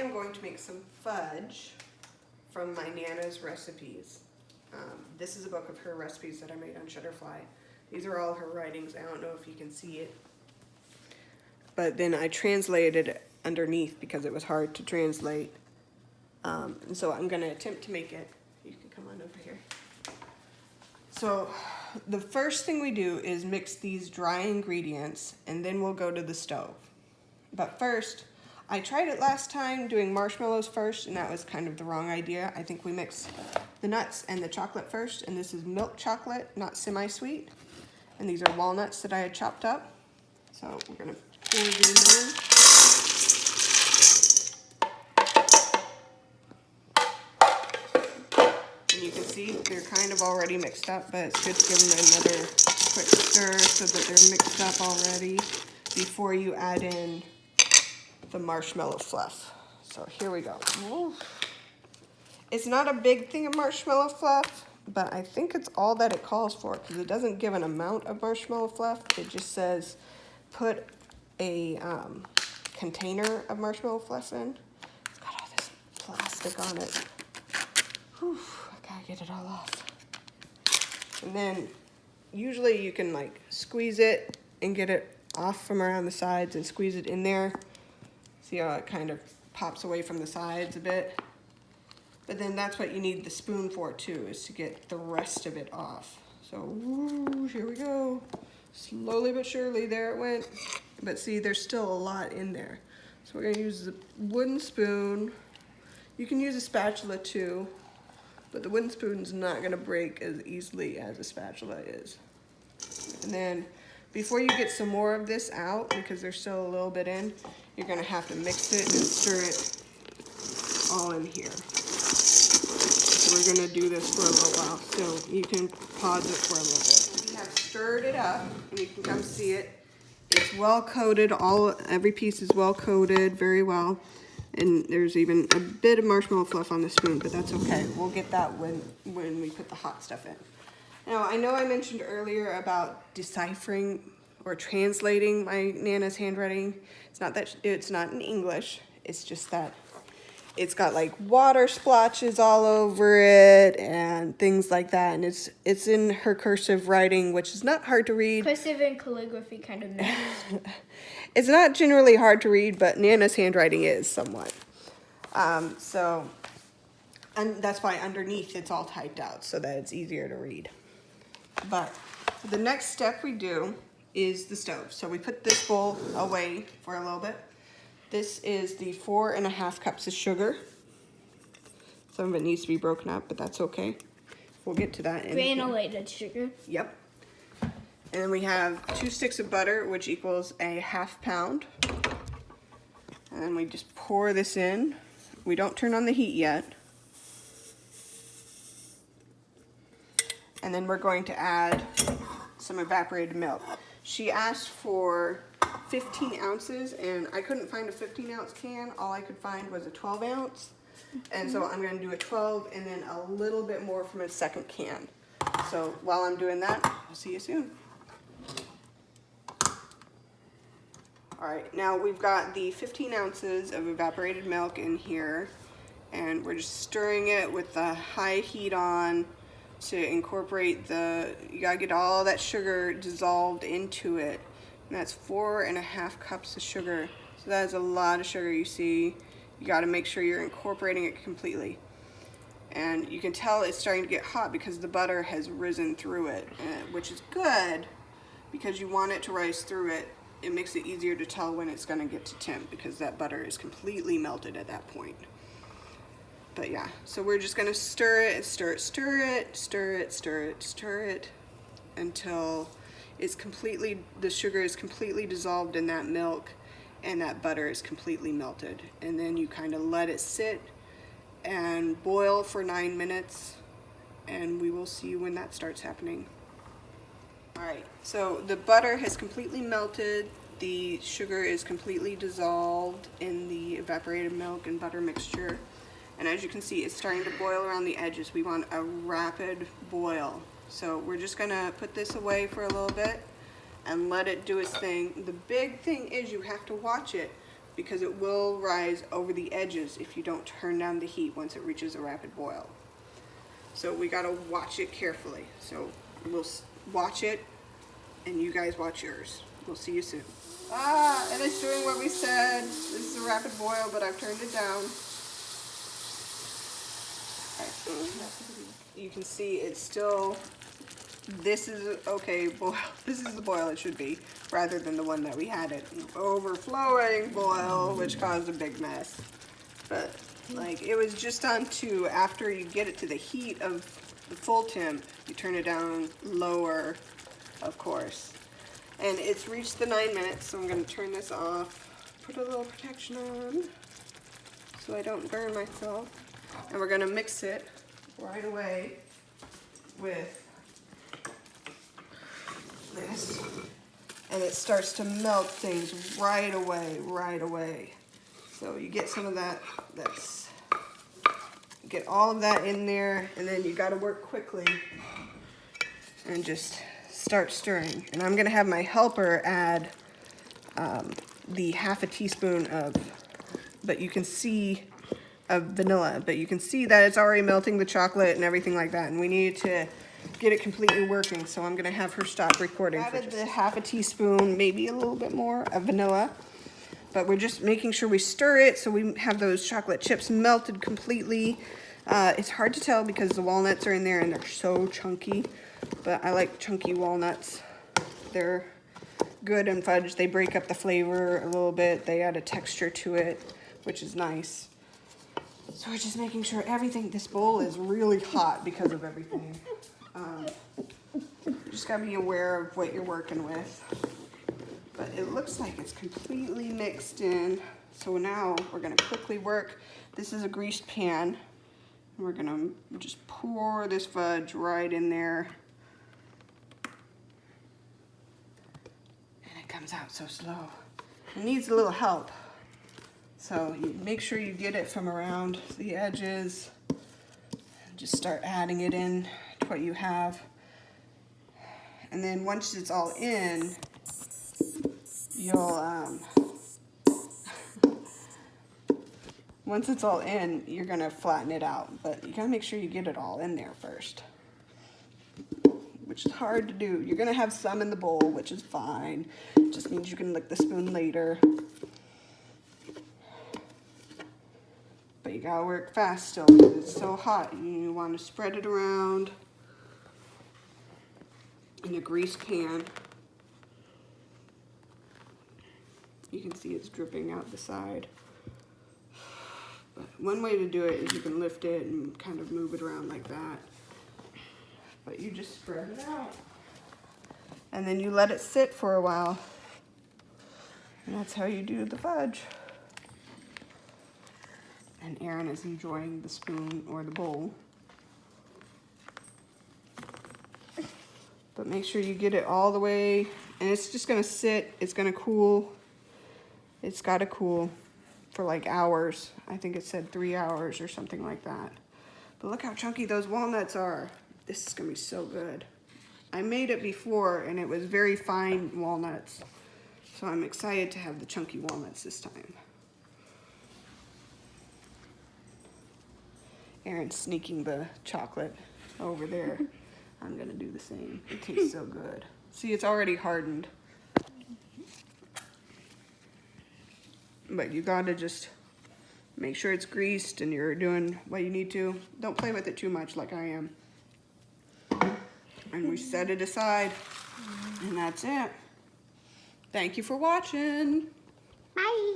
am going to make some fudge from my Nana's recipes. This is a book of her recipes that I made on Shutterfly. These are all her writings. I don't know if you can see it. But then I translated it underneath because it was hard to translate. And so I'm going to attempt to make it. You can come on over here. So the first thing we do is mix these dry ingredients, and then we'll go to the stove. But first, I tried it last time doing marshmallows first, and that was kind of the wrong idea. I think we mix the nuts and the chocolate first, and this is milk chocolate, not semi-sweet. And these are walnuts that I had chopped up. So we're gonna pour these in. And you can see they're kind of already mixed up, but it's good to give them another quick stir so that they're mixed up already before you add in the marshmallow fluff. So here we go. It's not a big thing of marshmallow fluff, but I think it's all that it calls for because it doesn't give an amount of marshmallow fluff. It just says put a container of marshmallow fluff in. It's got all this plastic on it. Whew, I gotta get it all off. And then usually you can like squeeze it and get it off from around the sides and squeeze it in there. See how it kind of pops away from the sides a bit? But then that's what you need the spoon for too, is to get the rest of it off. So, woo, here we go. Slowly but surely, there it went. But see, there's still a lot in there. So we're gonna use the wooden spoon. You can use a spatula too, but the wooden spoon's not gonna break as easily as a spatula is. And then, before you get some more of this out, because there's still a little bit in, you're gonna have to mix it and stir it all in here. So we're gonna do this for a little while, so you can pause it for a little bit. We have stirred it up, and you can come see it. It's well coated, every piece is well coated very well. And there's even a bit of marshmallow fluff on the spoon, but that's okay. We'll get that when we put the hot stuff in. Now, I know I mentioned earlier about deciphering or translating my Nana's handwriting. It's not that it's not in English. It's just that it's got like water splotches all over it and things like that. And it's in her cursive writing, which is not hard to read. Cursive and calligraphy kind of mix. It's not generally hard to read, but Nana's handwriting is somewhat. And that's why underneath it's all typed out so that it's easier to read. But the next step we do is the stove. So we put this bowl away for a little bit. This is the 4.5 cups of sugar. Some of it needs to be broken up, but that's okay. We'll get to that. Granulated sugar. Yep. And then we have 2 sticks of butter, which equals a 1/2 pound. And then we just pour this in. We don't turn on the heat yet. And then we're going to add some evaporated milk. She asked for 15 ounces, and I couldn't find a 15-ounce can. All I could find was a 12-ounce. And so I'm going to do a 12 and then a little bit more from a second can. So while I'm doing that, I'll see you soon. All right, now we've got the 15 ounces of evaporated milk in here, and we're just stirring it with the high heat on to incorporate you gotta get all that sugar dissolved into it. And that's 4.5 cups of sugar. So that is a lot of sugar, you see. You gotta make sure you're incorporating it completely. And you can tell it's starting to get hot because the butter has risen through it, which is good because you want it to rise through it. It makes it easier to tell when it's gonna get to temp because that butter is completely melted at that point. But yeah, so we're just gonna stir it, stir it, stir it, stir it, stir it, stir it until the sugar is completely dissolved in that milk and that butter is completely melted. And then you kind of let it sit and boil for 9 minutes, and we will see when that starts happening. All right, so the butter has completely melted. The sugar is completely dissolved in the evaporated milk and butter mixture. And as you can see, it's starting to boil around the edges. We want a rapid boil. So we're just gonna put this away for a little bit and let it do its thing. The big thing is you have to watch it because it will rise over the edges if you don't turn down the heat once it reaches a rapid boil. So we gotta watch it carefully. So we'll watch it and you guys watch yours. We'll see you soon. And it's doing what we said. This is a rapid boil, but I've turned it down. You can see it's still, this is okay boil. This is the boil it should be, rather than the one that we had it overflowing boil, which caused a big mess. But like it was just on 2. After you get it to the heat of the full temp, you turn it down lower, of course. And it's reached the 9 minutes, so I'm gonna turn this off, put a little protection on so I don't burn myself. And we're gonna mix it right away with this. And it starts to melt things right away. So you get some of that, get all of that in there, and then you gotta work quickly and just start stirring. And I'm gonna have my helper add the half a teaspoon of, but you can see, of vanilla, but you can see that it's already melting the chocolate and everything like that, and we need to get it completely working, so I'm gonna have her stop recording. Added the half a teaspoon, maybe a little bit more of vanilla, but we're just making sure we stir it so we have those chocolate chips melted completely. It's hard to tell because the walnuts are in there and they're so chunky, but I like chunky walnuts. They're good in fudge. They break up the flavor a little bit. They add a texture to it, which is nice. So we're just making sure everything, this bowl is really hot because of everything. You just gotta be aware of what you're working with. But it looks like it's completely mixed in. So now we're gonna quickly work. This is a greased pan. We're gonna just pour this fudge right in there. And it comes out so slow. It needs a little help. So you make sure you get it from around the edges. Just start adding it in to what you have. And then once it's all in, you'll, once it's all in, you're gonna flatten it out. But you gotta make sure you get it all in there first, which is hard to do. You're gonna have some in the bowl, which is fine. It just means you can lick the spoon later. But you gotta work fast still because it's so hot. You want to spread it around in a greased pan. You can see it's dripping out the side. But one way to do it is you can lift it and kind of move it around like that. But you just spread it out. And then you let it sit for a while. And that's how you do the fudge. And Erin is enjoying the spoon or the bowl. But make sure you get it all the way, and it's just gonna sit, it's gonna cool. It's gotta cool for like hours. I think it said 3 hours or something like that. But look how chunky those walnuts are. This is gonna be so good. I made it before and it was very fine walnuts. So I'm excited to have the chunky walnuts this time. Erin's sneaking the chocolate over there. I'm gonna do the same. It tastes so good. See, it's already hardened. But you gotta just make sure it's greased and you're doing what you need to. Don't play with it too much like I am. And we set it aside. And that's it. Thank you for watching. Bye.